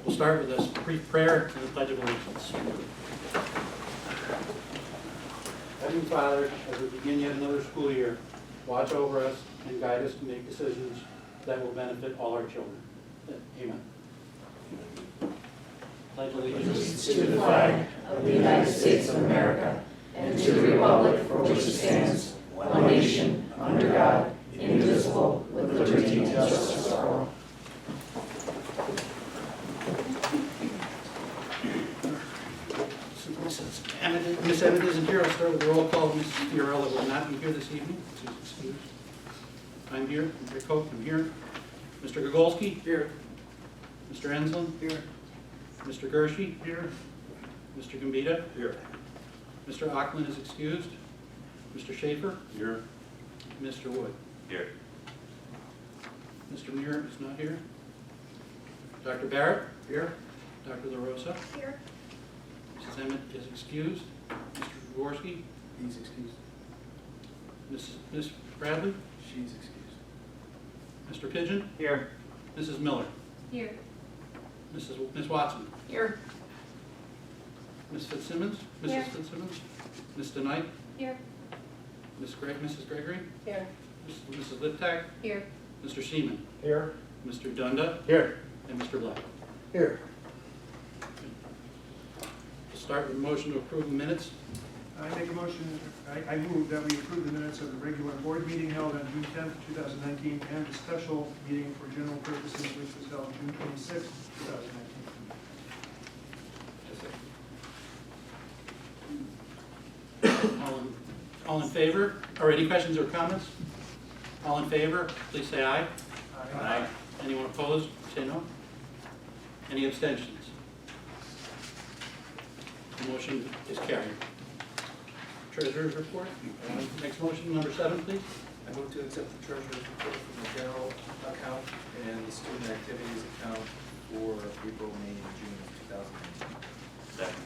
We'll start with a brief prayer and the Pledge of Allegiance. Heavenly Father, as we begin yet another school year, watch over us and guide us to make decisions that will benefit all our children. Amen. Pledge allegiance To the flag of the United States of America and to the republic for which it stands, one nation, under God, indivisible, with liberty and justice for all. Miss Emmett isn't here. I'll start with the roll call. Mrs. Fiorella will not be here this evening. She's excused. I'm here. Rick Hope, I'm here. Mr. Gogolski? Here. Mr. Enslin? Here. Mr. Gershie? Here. Mr. Gambita? Here. Mr. Auckland is excused. Mr. Schaefer? Here. Mr. Wood? Here. Mr. Muir is not here. Dr. Barrett? Here. Dr. LaRosa? Here. Mrs. Emmett is excused. Mr. Dvorsky? He's excused. Miss Bradley? She's excused. Mr. Pigeon? Here. Mrs. Miller? Here. Miss Watson? Here. Miss Fitzsimmons? Mrs. Here. Fitzsimmons? Ms. Knight? Here. Mrs. Gregory? Here. Mrs. Liptak? Here. Mr. Seaman? Here. Mr. Dunda? Here. And Mr. Black. Here. We'll start with a motion to approve the minutes. I make a motion, I move that we approve the minutes of the regular board meeting held on June 10th, 2019, and the special meeting for general purposes which was held June 26th, 2019. All in favor? Or any questions or comments? All in favor, please say aye. Aye. Anyone opposed, say no. Any abstentions? The motion is carried. Treasurer's report. Next motion, number 7, please. I move to accept the treasurer's report from the general account and the student activities account for April, May, and June of 2019. Second.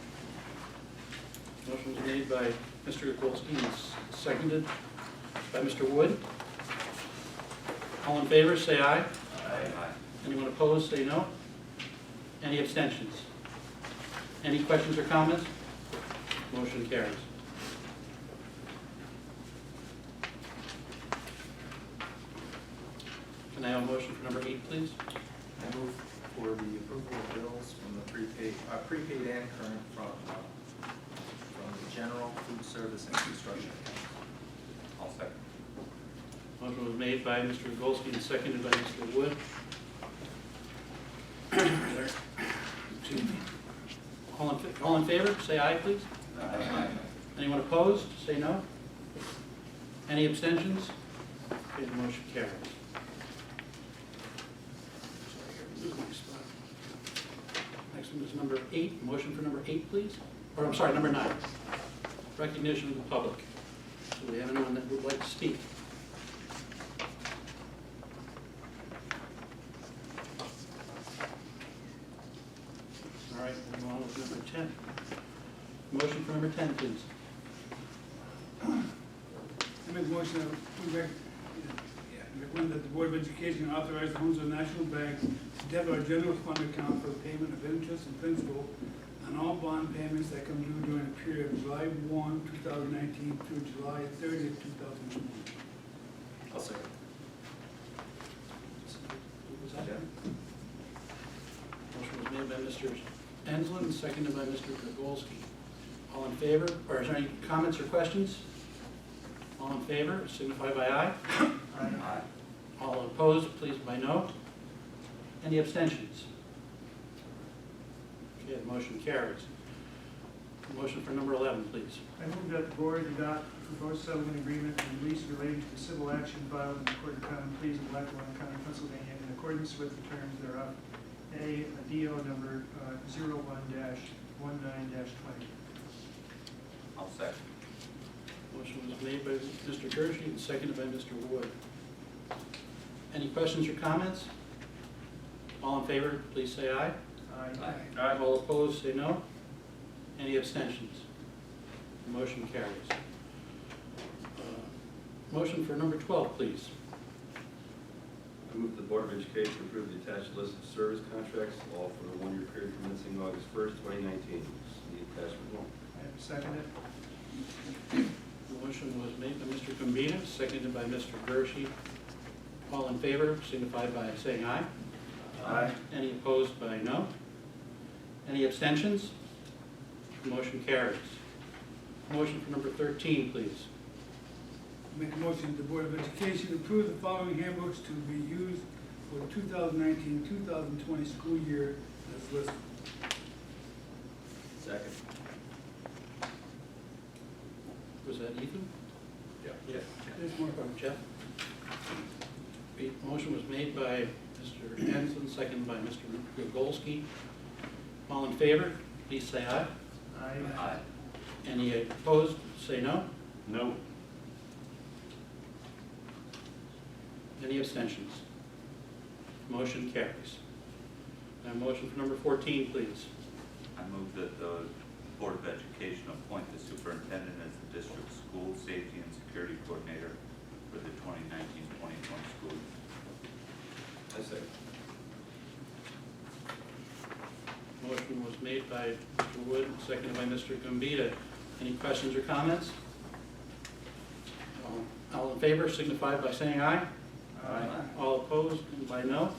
Motion was made by Mr. Gogolski and seconded by Mr. Wood. All in favor, say aye. Aye. Anyone opposed, say no. Any abstentions? Any questions or comments? Motion carries. Can I have a motion for number 8, please? I move for the approval of bills from the prepaid and current from the general, food service, and construction account. I'll second. Motion was made by Mr. Gogolski and seconded by Mr. Wood. Excuse me. All in favor, say aye, please. Aye. Anyone opposed, say no. Any abstentions? Okay, the motion carries. Sorry, my spot. Next one is number 8. Motion for number 8, please. Or I'm sorry, number 9. Recognition of the public. Do we have anyone that would like to speak? All right, we'll move on with number 10. Motion for number 10, please. I make a motion that we recommend that the Board of Education authorize the Honsel National Bank to debit our general fund account for the payment of interest and principal on all bond payments that come due during the period of July 1, 2019 through July 30, 2020. I'll second. Was that it? Motion was made by Mr. Enslin and seconded by Mr. Gogolski. All in favor, or is there any comments or questions? All in favor, signify by aye. Aye. All opposed, please by no. Any abstentions? Okay, the motion carries. Motion for number 11, please. I move that the board adopt the proposed settlement agreement and release relating to civil action filed in the Court of Common Pleas of Lackawanna County, Pennsylvania, in accordance with the terms thereof. A DO number 01-19-20. I'll second. Motion was made by Mr. Gershie and seconded by Mr. Wood. Any questions or comments? All in favor, please say aye. Aye. All opposed, say no. Any abstentions? The motion carries. Motion for number 12, please. I move the Board of Education approve the attached list of service contracts, all for the one-year period commencing August 1st, 2019. Need attachment one. I have seconded. The motion was made by Mr. Gambino, seconded by Mr. Gershi. All in favor signify by saying aye. Aye. Any opposed by no? Any abstentions? Motion carries. Motion for number 13, please. Make a motion that the Board of Education approve the following handbooks to be used for the 2019-2020 school year as listed. Second. Was that Ethan? Yeah. There's more from Jeff. The motion was made by Mr. Hanson, seconded by Mr. Gogolski. All in favor, please say aye. Aye. Any opposed, say no. No. Any abstentions? Motion carries. Now, motion for number 14, please. I move that the Board of Education appoint the superintendent as the district school safety and security coordinator for the 2019-2020 school year. I second. Motion was made by Mr. Wood, seconded by Mr. Gambita. Any questions or comments? All in favor signify by saying aye. Aye. All opposed by no.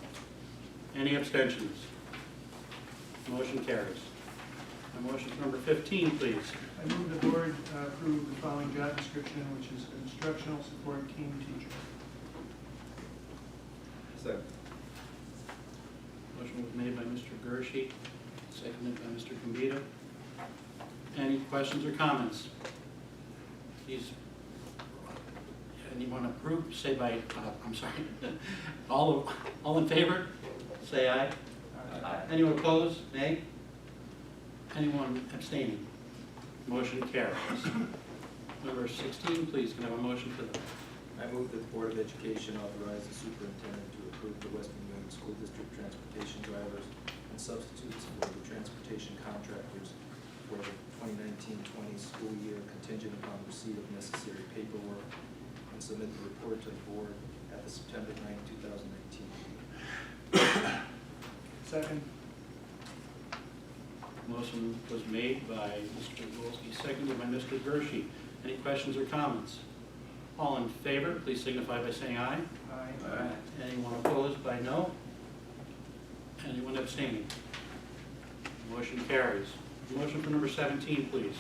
Any abstentions? Motion carries. Now, motion for number 15, please. I move the board approve the following job description, which is instructional support team teacher. Second. Motion was made by Mr. Gershi, seconded by Mr. Gambita. Any questions or comments? Please, anyone approve, say by, I'm sorry. All in favor, say aye. Aye. Anyone opposed, nay? Anyone abstaining? Motion carries. Number 16, please, can I have a motion for that? I move that the Board of Education authorize the superintendent to approve the West New England School District transportation drivers and substitutes for the transportation contractors for the 2019-20 school year contingent upon receipt of necessary paperwork and submit the report to the board at the September 9, 2019 meeting. Second. Motion was made by Mr. Wolski, seconded by Mr. Gershi. Any questions or comments? All in favor, please signify by saying aye. Aye. Anyone opposed by no? Anyone abstaining? Motion carries. Motion for number 17, please.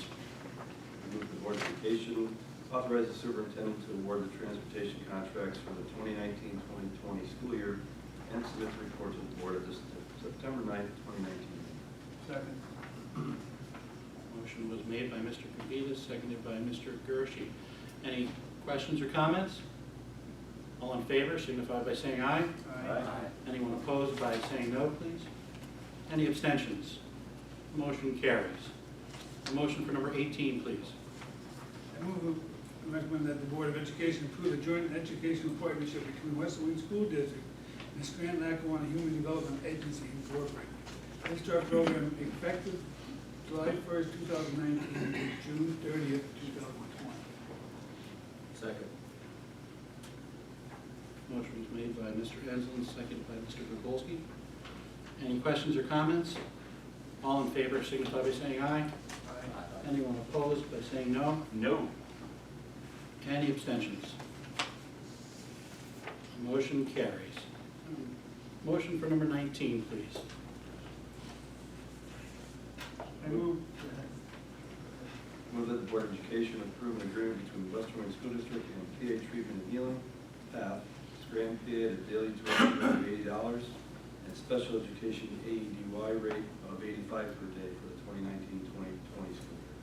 I move the Board of Education authorize the superintendent to award the transportation contracts for the 2019-2020 school year and submit the report to the board at this September 9th, 2019. Second. Motion was made by Mr. Kapitas, seconded by Mr. Gershi. Any questions or comments? All in favor, signify by saying aye. Aye. Anyone opposed by saying no, please? Any abstentions? Motion carries. A motion for number 18, please. I move and recommend that the Board of Education approve a joint educational partnership between West Wayne School District and the Scranton-Lackawanna Human Development Agency Incorporated. This start program effective July 1st, 2019 to June 30th, 2020. Second. Motion was made by Mr. Enslin, seconded by Mr. Gogolski. Any questions or comments? All in favor signify by saying aye. Aye. Anyone opposed by saying no? No. Any abstentions? Motion carries. Motion for number 19, please. I move. Move that the Board of Education approve an agreement between the Western Wayne School District and PA Treatment and Healing, PATH, Scranton, PA, at a daily tuition of $80 and special education AEDY rate of $85 per day for the 2019-2020 school year.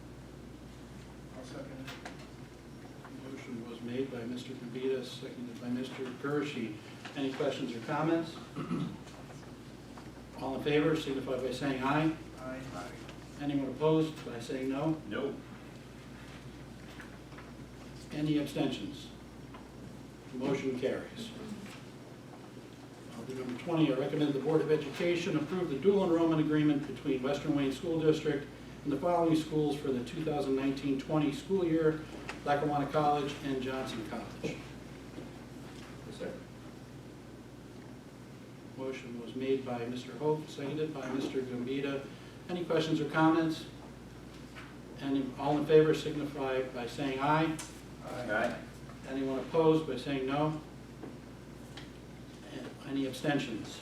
I'll second it. Motion was made by Mr. Kapitas, seconded by Mr. Gershi. Any questions or comments? All in favor signify by saying aye. Aye. Anyone opposed by saying no? No. Any abstentions? Motion carries. Number 20, I recommend the Board of Education approve the dual enrollment agreement between Western Wayne School District and the following schools for the 2019-20 school year: Lackawanna College and Johnson College. Second. Motion was made by Mr. Hope, seconded by Mr. Gambita. Any questions or comments? All in favor signify by saying aye. Aye. Anyone opposed by saying no? Any abstentions?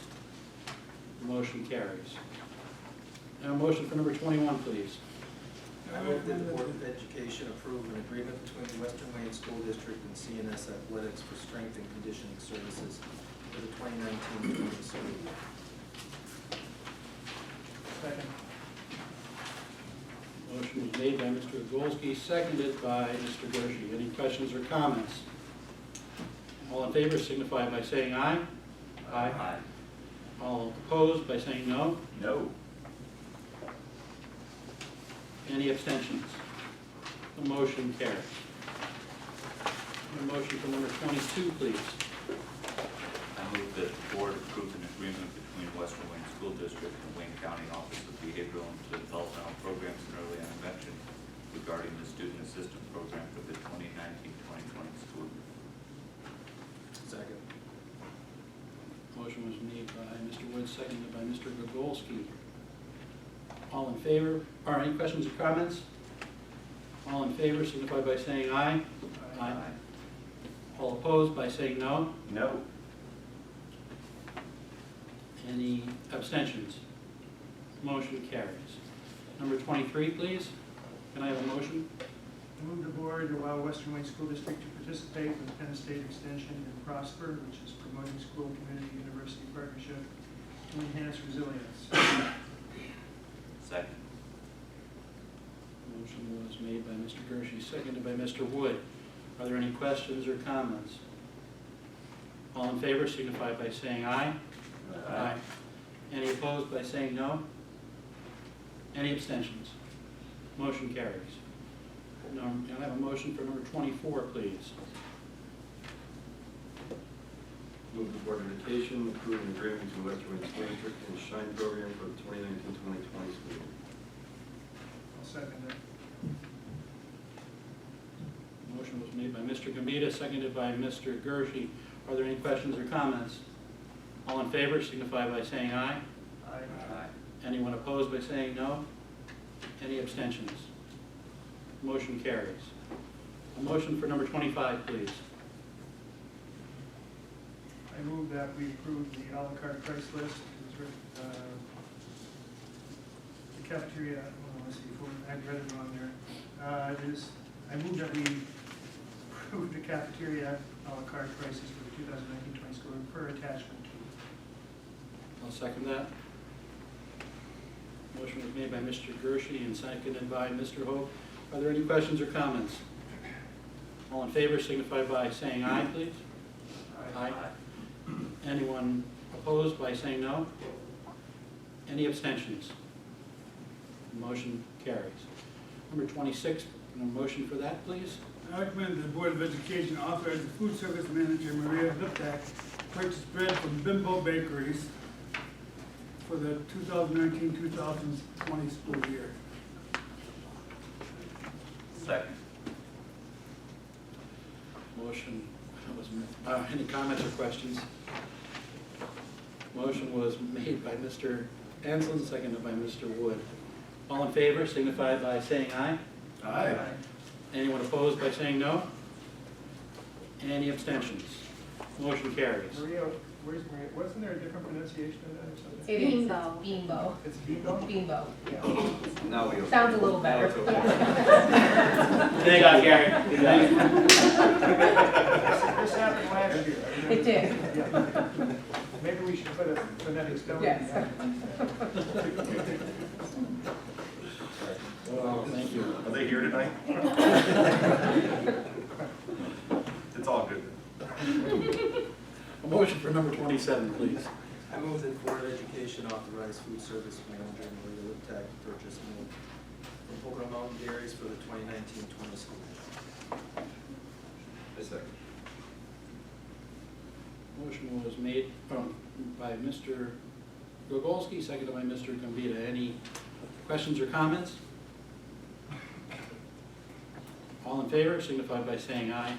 Motion carries. Now, motion for number 21, please. I move that the Board of Education approve an agreement between the Western Wayne School District and CNS Athletics for strength and conditioning services for the 2019-20 school year. Second. Motion was made by Mr. Gagolsky, seconded by Mr. Gershi. Any questions or comments? All in favor signify by saying aye. Aye. All opposed by saying no. No. Any abstentions? The motion carries. A motion for number 22, please. I move that the board approve an agreement between Western Wayne School District and Wayne County Office of Behavioral and Developmental Programs and Early Intervention regarding the Student Assistance Program for the 2019-2020 school year. Second. Motion was made by Mr. Wood, seconded by Mr. Gagolsky. All in favor, or any questions or comments? All in favor signify by saying aye. Aye. All opposed by saying no. No. Any abstentions? Motion carries. Number 23, please. Can I have a motion? I move the board to allow Western Wayne School District to participate with Penn State Extension and Prosper, which is promoting school community university partnership to enhance resilience. Second. Motion was made by Mr. Gershi, seconded by Mr. Wood. Are there any questions or comments? All in favor signify by saying aye. Aye. Any opposed by saying no? Any abstentions? Motion carries. Now, can I have a motion for number 24, please? Move the Board of Education approve an agreement between Western Wayne School District and Shine Program for the 2019-2020 school year. I'll second it. Motion was made by Mr. Gambita, seconded by Mr. Gershi. Are there any questions or comments? All in favor signify by saying aye. Aye. Anyone opposed by saying no? Any abstentions? Motion carries. A motion for number 25, please. I move that we approve the à la carte price list. It's written, the cafeteria, let's see, I've read it on there. I move that we approve the cafeteria à la carte prices for the 2019-20 school year per attachment. I'll second that. Motion was made by Mr. Gershi and seconded by Mr. Hope. Are there any questions or comments? All in favor signify by saying aye, please. Aye. Anyone opposed by saying no? Any abstentions? Motion carries. Number 26, can I have a motion for that, please? I recommend the Board of Education authorize the food service manager, Maria Liptak, to purchase bread from Bimbo Bakeries for the 2019-2020 school year. Second. Motion was, any comments or questions? Motion was made by Mr. Anslin, seconded by Mr. Wood. All in favor signify by saying aye. Aye. Anyone opposed by saying no? Any abstentions? Motion carries. Maria, where's Maria? Wasn't there a different pronunciation of that or something? It is Bimbo. It's Bimbo? Bimbo. Now we. Sounds a little better. Thank you, Gary. This happened last year. It did. Yeah. Maybe we should put a phonetic spelling. Yes. Well, thank you. Are they here tonight? It's all good. A motion for number 27, please. I move that the Board of Education authorize food service manager Maria Liptak to purchase milk from Pocono Mountain Dairies for the 2019-20 school year. I second. Motion was made by Mr. Gogolski, seconded by Mr. Gambita. Any questions or comments? All in favor signify by saying aye.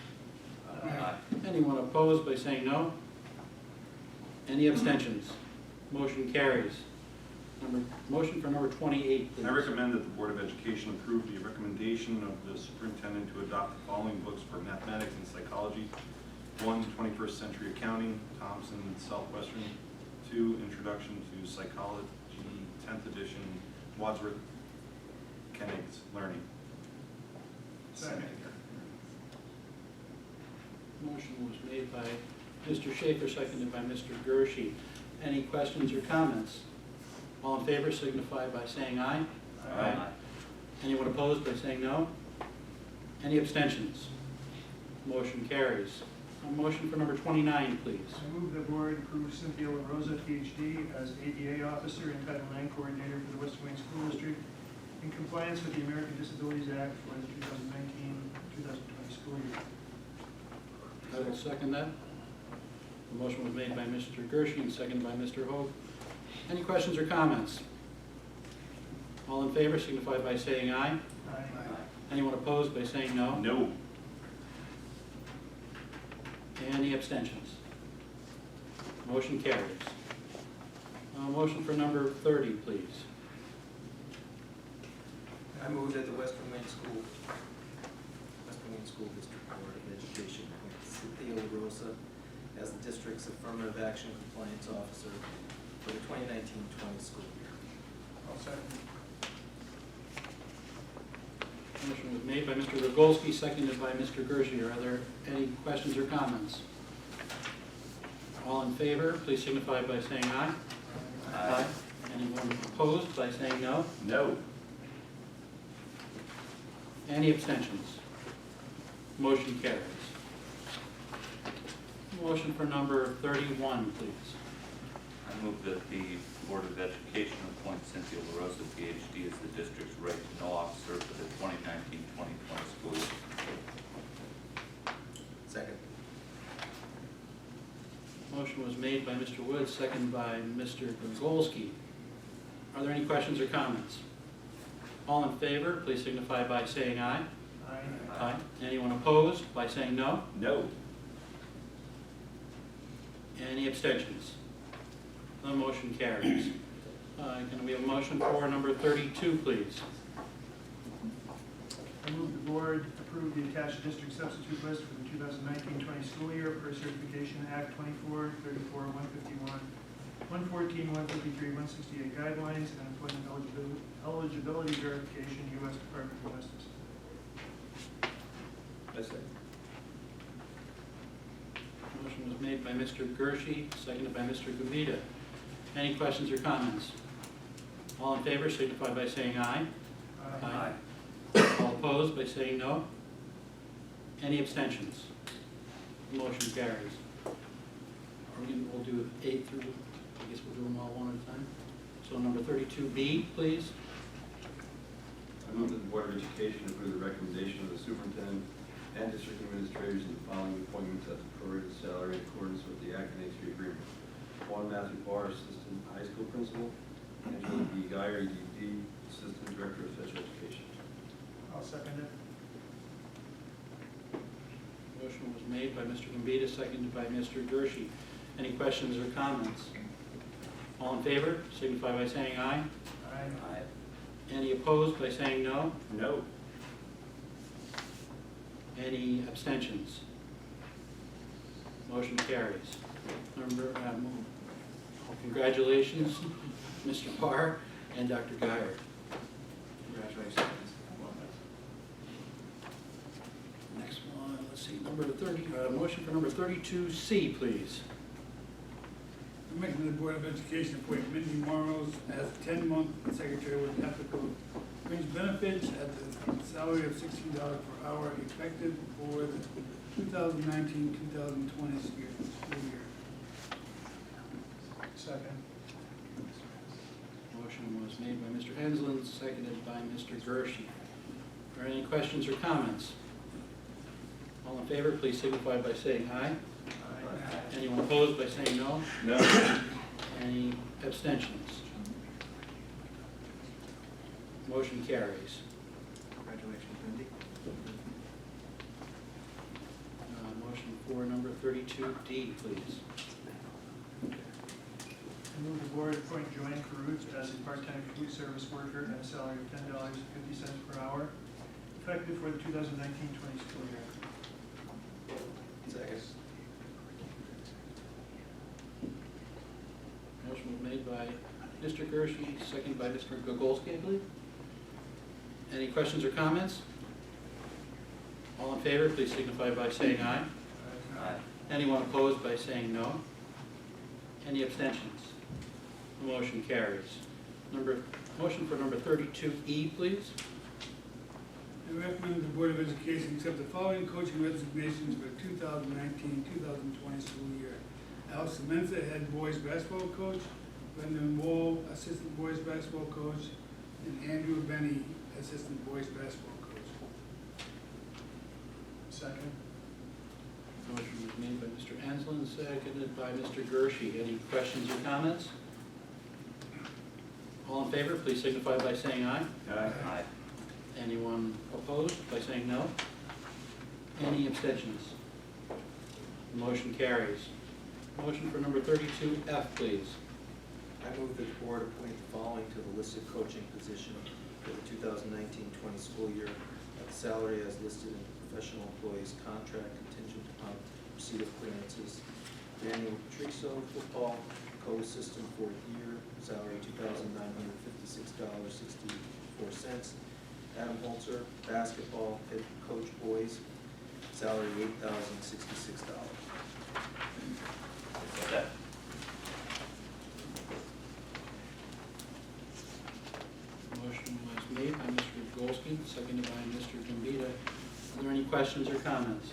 Aye. Anyone opposed by saying no? Any abstentions? Motion carries. Motion for number 28, please. I recommend that the Board of Education approve the recommendation of the superintendent to adopt the following books for mathematics and psychology. 1, 21st Century Accounting, Thompson Southwestern. 2, Introduction to Psychology, 10th edition, Wadsworth Koenig's Learning. Second. Motion was made by Mr. Schaefer, seconded by Mr. Gershie. Any questions or comments? All in favor signify by saying aye. Aye. Anyone opposed by saying no? Any abstentions? Motion carries. A motion for number 29, please. I move the board approve Cynthia LaRosa, PhD, as ADA Officer and Title IX Coordinator for the Western Wayne School District in compliance with the American Disabilities Act for the 2019-2020 school year. I will second that. The motion was made by Mr. Gershie and seconded by Mr. Hoag. Any questions or comments? All in favor signify by saying aye. Aye. Anyone opposed by saying no? No. Any abstentions? Motion carries. Motion for number 30, please. I move that the Western Wayne School District Board of Education appoint Cynthia LaRosa as the district's affirmative action compliance officer for the 2019-20 school year. I'll second. Motion was made by Mr. Rogolski, seconded by Mr. Gershie. Are there any questions or comments? All in favor, please signify by saying aye. Aye. Anyone opposed by saying no? No. Any abstentions? Motion carries. Motion for number 31, please. I move that the Board of Education appoint Cynthia LaRosa, PhD, as the district's right to know officer for the 2019-2020 school year. Second. Motion was made by Mr. Woods, seconded by Mr. Grzegolski. Are there any questions or comments? All in favor, please signify by saying aye. Aye. Aye. Anyone opposed by saying no? No. Any abstentions? The motion carries. Can we have a motion for number 32, please? I move the board approve the attached district substitute list for the 2019-20 school year per Certification Act 24, 34, 151, 114, 153, 168 guidelines and employment eligibility verification, U.S. Department of Justice. I say. Motion was made by Mr. Gershie, seconded by Mr. Gavita. Any questions or comments? All in favor signify by saying aye. Aye. All opposed by saying no? Any abstentions? Motion carries. We'll do 8 through, I guess we'll do them all one at a time. So number 32B, please. I move that the Board of Education approve the recommendation of the superintendent and district administrators in the following appointments at the prorated salary in accordance with the Act and H3 agreement. 1, Matthew Barr, Assistant High School Principal. Angela B. Geyer, EDD, Assistant Director of Special Education. I'll second it. Motion was made by Mr. Gambita, seconded by Mr. Gershie. Any questions or comments? All in favor signify by saying aye. Aye. Any opposed by saying no? No. Any abstentions? Motion carries. Congratulations, Mr. Barr and Dr. Geyer. Congratulations. Next one, let's see, number 30, motion for number 32C, please. I make the Board of Education appoint Mindy Morrows as 10-month secretary with applicable fringe benefits at the salary of $16 per hour effective for the 2019-2020 school year. Second. Motion was made by Mr. Henslin, seconded by Mr. Gershie. Are there any questions or comments? All in favor, please signify by saying aye. Aye. Anyone opposed by saying no? No. Any abstentions? Motion carries. Congratulations, Mindy. Motion for number 32D, please. I move the board appoint Joanne Caruth as a part-time food service worker at a salary of $10.50 per hour, effective for the 2019-20 school year. Second. Motion was made by Mr. Gershi, seconded by Mr. Gogolski, I believe. Any questions or comments? All in favor, please signify by saying aye. Aye. Anyone opposed by saying no? Any abstentions? The motion carries. Motion for number 32E, please. I recommend the Board of Education accept the following coaching resignations for 2019-2020 school year. Alice Menza, head boys basketball coach, Brendan Wall, assistant boys basketball coach, and Andrew Benny, assistant boys basketball coach. Second. Motion was made by Mr. Enslin, seconded by Mr. Gershi. Any questions or comments? All in favor, please signify by saying aye. Aye. Anyone opposed by saying no? Any abstentions? The motion carries. Motion for number 32F, please. I move that the board appoint the following to the listed coaching position for the 2019-20 school year at the salary as listed in professional employees contract contingent upon receipt of clearances. Daniel Patriso, football co-assistant, fourth year, salary $2,956.64. Adam Holzer, basketball head coach boys, salary $8,066. Second. Motion was made by Mr. Golsky, seconded by Mr. Gambita. Are there any questions or comments?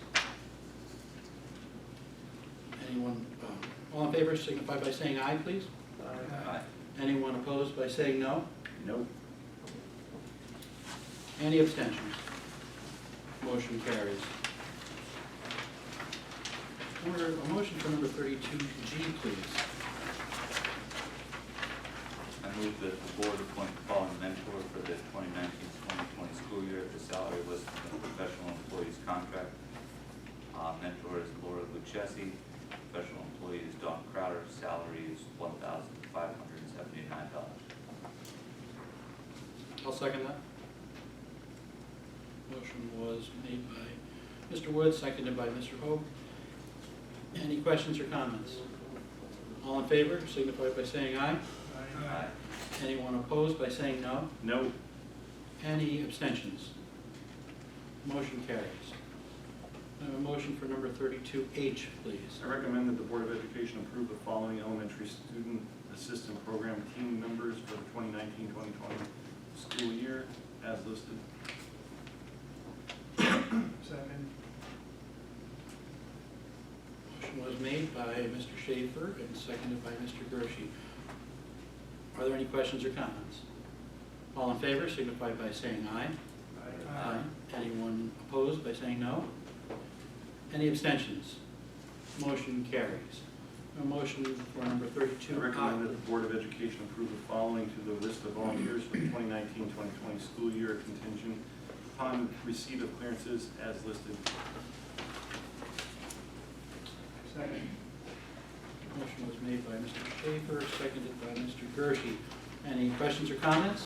Anyone, all in favor signify by saying aye, please. Aye. Anyone opposed by saying no? No. Any abstentions? Motion carries. Order a motion for number 32G, please. I move that the board appoint the following mentor for the 2019-2020 school year at the salary listed in the professional employees contract. Mentor is Laura Lucchesi. Professional employee is Dawn Crowder. Salary is $1,579. I'll second that. Motion was made by Mr. Wood, seconded by Mr. Hope. Any questions or comments? All in favor signify by saying aye. Aye. Anyone opposed by saying no? No. Any abstentions? Motion carries. I have a motion for number 32H, please. I recommend that the Board of Education approve the following elementary student assistant program team members for the 2019-2020 school year as listed. Second. Motion was made by Mr. Schaefer and seconded by Mr. Gershi. Are there any questions or comments? All in favor signify by saying aye. Aye. Anyone opposed by saying no? Any abstentions? Motion carries. A motion for number 32. I recommend that the Board of Education approve the following to the list of volunteers for the 2019-2020 school year contingent upon receipt of clearances as listed. Second. Motion was made by Mr. Schaefer, seconded by Mr. Gershi. Any questions or comments?